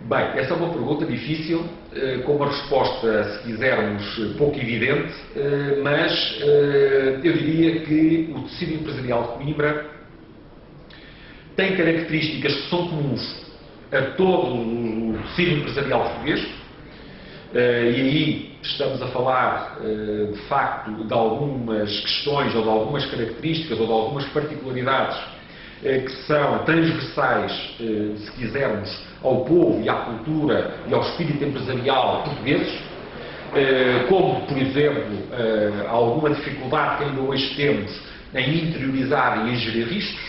Bem, essa é uma pergunta difícil, com uma resposta, se quisermos, pouco evidente, mas eu diria que o tecido empresarial de Coimbra tem características que são comuns a todo o tecido empresarial português, e aí estamos a falar, de facto, de algumas questões ou de algumas características ou de algumas particularidades que são transversais, se quisermos, ao povo e à cultura e ao espírito empresarial portugueses, como, por exemplo, alguma dificuldade que ainda hoje temos em interiorizar e em gerir riscos,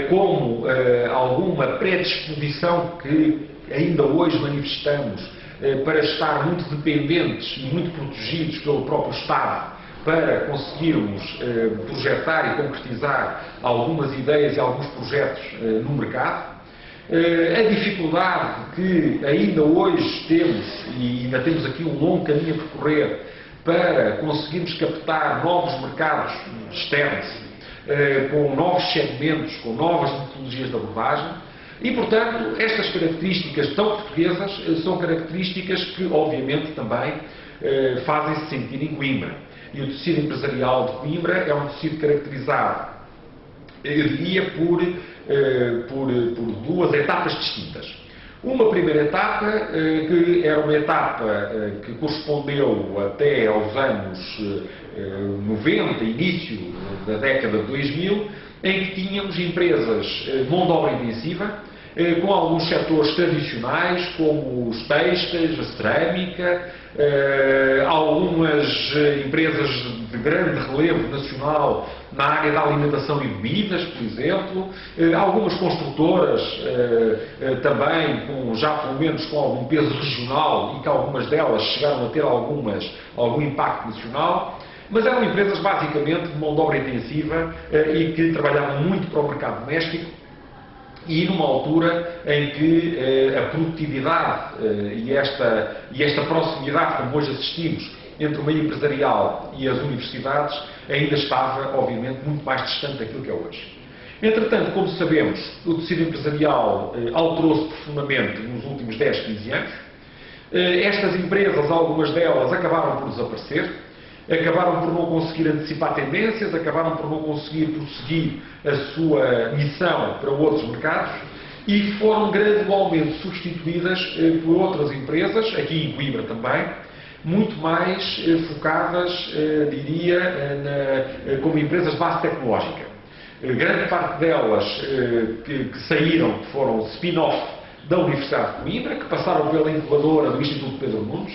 como alguma predisposição que ainda hoje manifestamos para estar muito dependentes e muito protegidos pelo próprio Estado para conseguirmos projetar e concretizar algumas ideias e alguns projetos no mercado. A dificuldade que ainda hoje temos, e ainda temos aqui um longo caminho a percorrer, para conseguirmos captar novos mercados externos, com novos segmentos, com novas metodologias de abordagem, e, portanto, estas características tão portuguesas são características que, obviamente, também fazem-se sentir em Coimbra. E o tecido empresarial de Coimbra é um tecido caracterizado, eu diria, por duas etapas distintas. Uma primeira etapa, que era uma etapa que correspondeu até aos anos 90, início da década de 2000, em que tínhamos empresas de mão de obra intensiva, com alguns setores tradicionais, como os têxteis, a cerâmica, algumas empresas de grande relevo nacional na área da alimentação e bebidas, por exemplo, algumas construtoras também, já pelo menos com algum peso regional, e que algumas delas chegaram a ter algum impacto nacional. Mas eram empresas basicamente de mão de obra intensiva e que trabalhavam muito para o mercado doméstico, e numa altura em que a produtividade e esta proximidade, como hoje assistimos, entre o meio empresarial e as universidades, ainda estava, obviamente, muito mais distante daquilo que é hoje. Entretanto, como sabemos, o tecido empresarial alterou-se profundamente nos últimos 10, 15 anos. Estas empresas, algumas delas, acabaram por desaparecer, acabaram por não conseguir antecipar tendências, acabaram por não conseguir prosseguir a sua missão para outros mercados e foram gradualmente substituídas por outras empresas, aqui em Coimbra também, muito mais focadas, diria, como empresas de base tecnológica. Grande parte delas que saíram, foram spin-off da Universidade de Coimbra, que passaram pela incubadora do Instituto Pedro Nunes.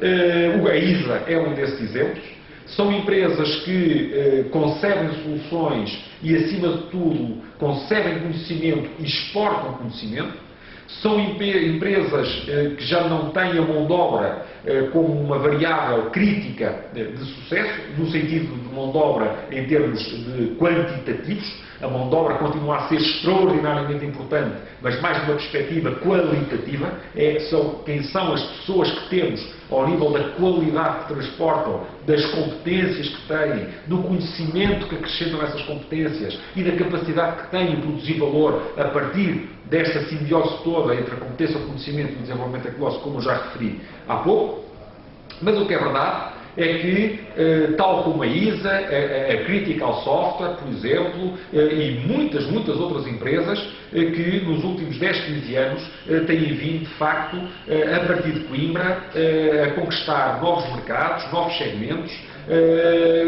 A ISA é um desses exemplos. São empresas que concebem soluções e, acima de tudo, concebem conhecimento e exportam conhecimento. São empresas que já não têm a mão de obra como uma variável crítica de sucesso, no sentido de mão de obra em termos de quantitativos. A mão de obra continua a ser extraordinariamente importante, mas mais de uma perspectiva qualitativa. Quem são as pessoas que temos ao nível da qualidade que transportam, das competências que têm, do conhecimento que acrescentam essas competências e da capacidade que têm de produzir valor a partir desta simbiose toda entre a competência, o conhecimento e o desenvolvimento tecnológico, como eu já referi há pouco. Mas o que é verdade é que, tal como a ISA, a Critical Software, por exemplo, e muitas outras empresas que nos últimos 10, 15 anos têm vindo, de facto, a partir de Coimbra, a conquistar novos mercados, novos segmentos,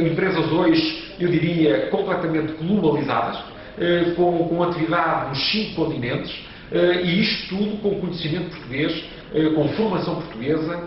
empresas hoje, eu diria, completamente globalizadas, com atividade nos 5 continentes, e isto tudo com conhecimento português, com formação portuguesa,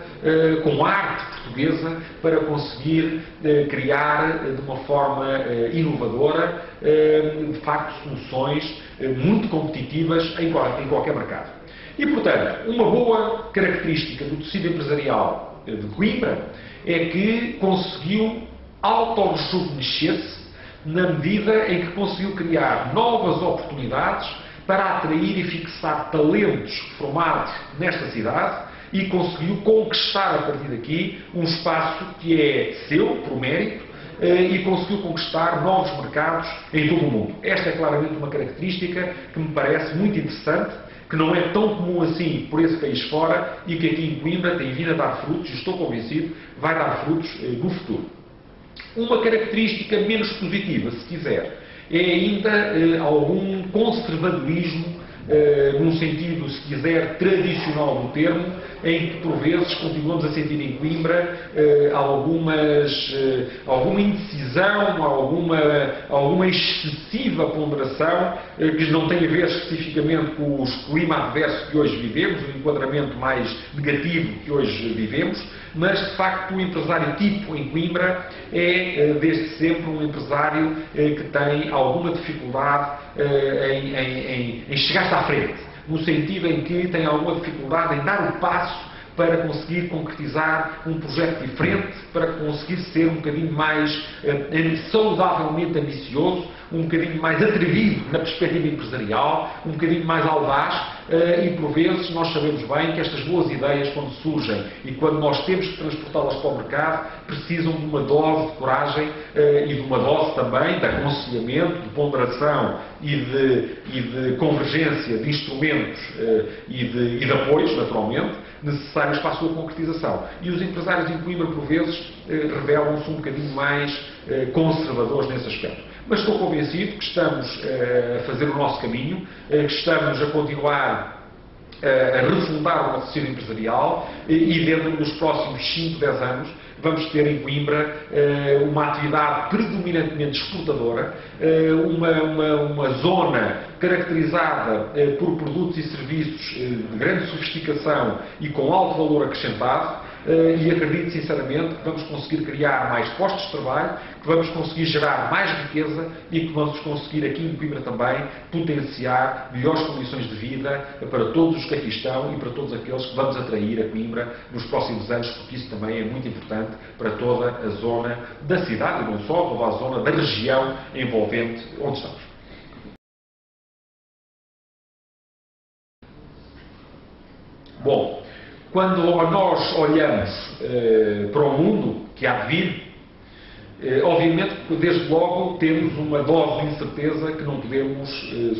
com arte portuguesa, para conseguir criar de uma forma inovadora, de facto, soluções muito competitivas em qualquer mercado. E, portanto, uma boa característica do tecido empresarial de Coimbra é que conseguiu autorrejuvenescer-se na medida em que conseguiu criar novas oportunidades para atrair e fixar talentos formados nesta cidade e conseguiu conquistar a partir daqui um espaço que é seu, por mérito, e conseguiu conquistar novos mercados em todo o mundo. Esta é claramente uma característica que me parece muito interessante que não é tão comum assim por esse país fora e que aqui em Coimbra tem vindo a dar frutos, e estou convencido, vai dar frutos no futuro. Uma característica menos positiva, se quiser, é ainda algum conservadorismo, num sentido, se quiser, tradicional do termo, em que, por vezes, continuamos a sentir em Coimbra alguma indecisão, alguma excessiva ponderação, que não tem a ver especificamente com os clima adverso que hoje vivemos, o enquadramento mais negativo que hoje vivemos, mas, de facto, o empresário tipo em Coimbra é, desde sempre, um empresário que tem alguma dificuldade em chegar-se à frente, no sentido em que tem alguma dificuldade em dar o passo para conseguir concretizar um projeto diferente, para conseguir ser um bocadinho mais saudavelmente ambicioso, um bocadinho mais atrevido na perspectiva empresarial, um bocadinho mais audaz, e por vezes nós sabemos bem que estas boas ideias, quando surgem e quando nós temos que transportá-las para o mercado, precisam de uma dose de coragem e de uma dose também de aconselhamento, de ponderação e de convergência de instrumentos e de apoios, naturalmente, necessários para a sua concretização. E os empresários em Coimbra, por vezes, revelam-se um bocadinho mais conservadores nesse aspecto. Mas estou convencido que estamos a fazer o nosso caminho, que estamos a continuar a refundar o nosso tecido empresarial e dentro dos próximos 5, 10 anos vamos ter em Coimbra uma atividade predominantemente exportadora, uma zona caracterizada por produtos e serviços de grande sofisticação e com alto valor acrescentado, e acredito sinceramente que vamos conseguir criar mais postos de trabalho, que vamos conseguir gerar mais riqueza e que vamos conseguir aqui em Coimbra também potenciar melhores condições de vida para todos os que aqui estão e para todos aqueles que vamos atrair a Coimbra nos próximos anos, porque isso também é muito importante para toda a zona da cidade e não só, toda a zona da região envolvente onde estamos. Bom, quando nós olhamos para o mundo que há de vir, obviamente, desde logo, temos uma dose de incerteza que não podemos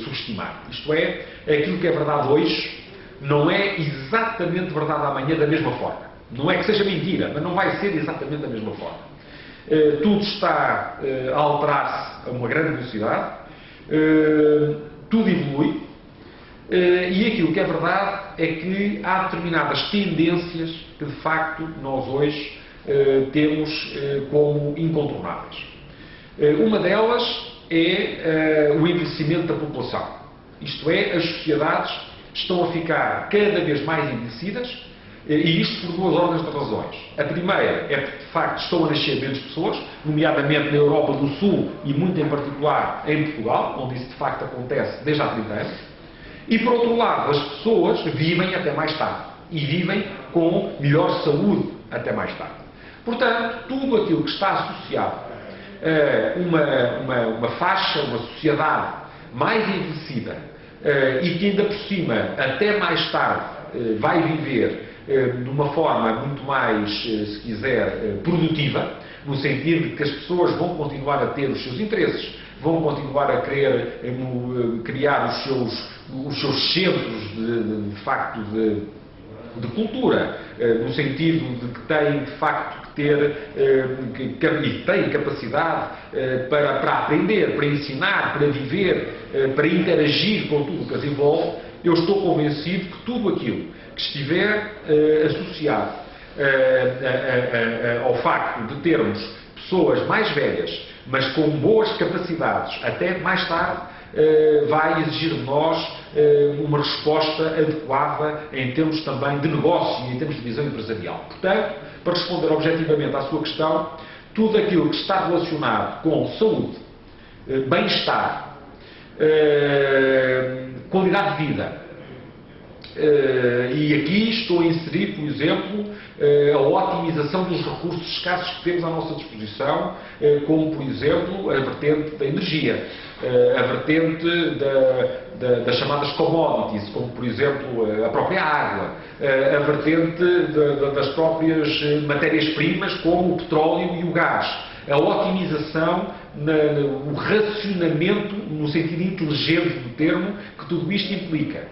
subestimar. Isto é, aquilo que é verdade hoje não é exatamente verdade amanhã da mesma forma. Não é que seja mentira, mas não vai ser exatamente da mesma forma. Tudo está a alterar-se a uma grande velocidade, tudo evolui, e aquilo que é verdade é que há determinadas tendências que, de facto, nós hoje temos como incontornáveis. Uma delas é o envelhecimento da população. Isto é, as sociedades estão a ficar cada vez mais envelhecidas, e isto por duas ordens de razões. A primeira é porque, de facto, estão a nascer menos pessoas, nomeadamente na Europa do Sul e muito em particular em Portugal, onde isso de facto acontece desde há 30 anos. E, por outro lado, as pessoas vivem até mais tarde e vivem com melhor saúde até mais tarde. Portanto, tudo aquilo que está associado a uma faixa, uma sociedade mais envelhecida e que ainda por cima, até mais tarde, vai viver de uma forma muito mais, se quiser, produtiva, no sentido de que as pessoas vão continuar a ter os seus interesses, vão continuar a querer criar os seus centros de facto de cultura, no sentido de que têm de facto que ter e têm capacidade para aprender, para ensinar, para viver, para interagir com tudo o que as envolve. Eu estou convencido que tudo aquilo que estiver associado ao facto de termos pessoas mais velhas, mas com boas capacidades, até mais tarde, vai exigir de nós uma resposta adequada em termos também de negócio e em termos de visão empresarial. Portanto, para responder objetivamente à sua questão, tudo aquilo que está relacionado com saúde, bem-estar, qualidade de vida, e aqui estou a inserir, por exemplo, a otimização dos recursos escassos que temos à nossa disposição, como, por exemplo, a vertente da energia, a vertente das chamadas commodities, como, por exemplo, a própria água, a vertente das próprias matérias-primas, como o petróleo e o gás, a otimização, o racionamento, no sentido inteligente do termo, que tudo isto implica.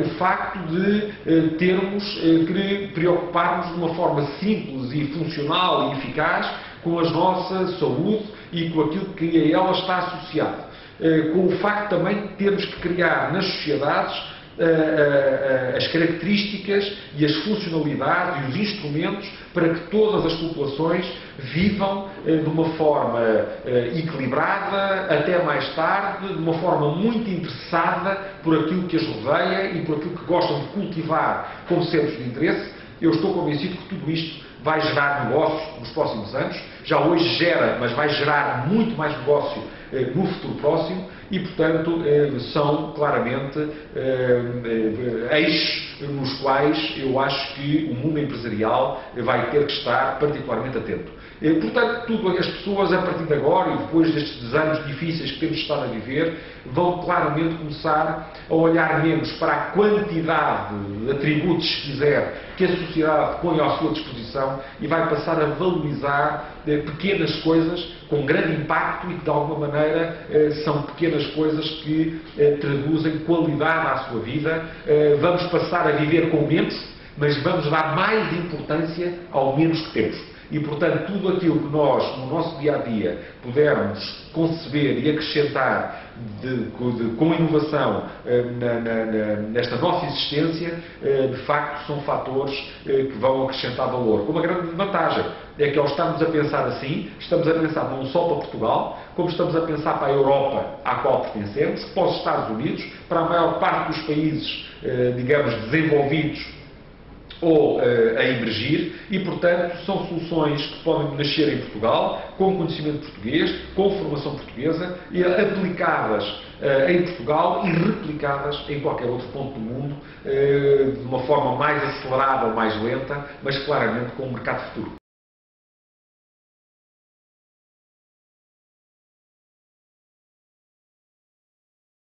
O facto de termos que preocupar-nos de uma forma simples e funcional e eficaz com a nossa saúde e com aquilo que a ela está associado. Com o facto também de termos que criar nas sociedades as características e as funcionalidades e os instrumentos para que todas as populações vivam de uma forma equilibrada, até mais tarde, de uma forma muito interessada por aquilo que as rodeia e por aquilo que gostam de cultivar como centros de interesse. Eu estou convencido que tudo isto vai gerar negócio nos próximos anos. Já hoje gera, mas vai gerar muito mais negócio no futuro próximo e, portanto, são claramente eixos nos quais eu acho que o mundo empresarial vai ter que estar particularmente atento. Portanto, tudo as pessoas, a partir de agora e depois destes anos difíceis que temos estado a viver, vão claramente começar a olhar menos para a quantidade de atributos, se quiser, que a sociedade põe à sua disposição e vai passar a valorizar pequenas coisas com grande impacto e que, de alguma maneira, são pequenas coisas que traduzem qualidade à sua vida. Vamos passar a viver com menos, mas vamos dar mais importância ao menos que temos. E, portanto, tudo aquilo que nós, no nosso dia-a-dia, pudermos conceber e acrescentar com inovação nesta nossa existência, de facto, são fatores que vão acrescentar valor. Uma grande vantagem é que, ao estarmos a pensar assim, estamos a pensar não só para Portugal, como estamos a pensar para a Europa à qual pertencemos, para os Estados Unidos, para a maior parte dos países, digamos, desenvolvidos ou a emergir, e, portanto, são soluções que podem nascer em Portugal, com conhecimento português, com formação portuguesa, e aplicadas em Portugal e replicadas em qualquer outro ponto do mundo, de uma forma mais acelerada ou mais lenta, mas claramente com um mercado futuro.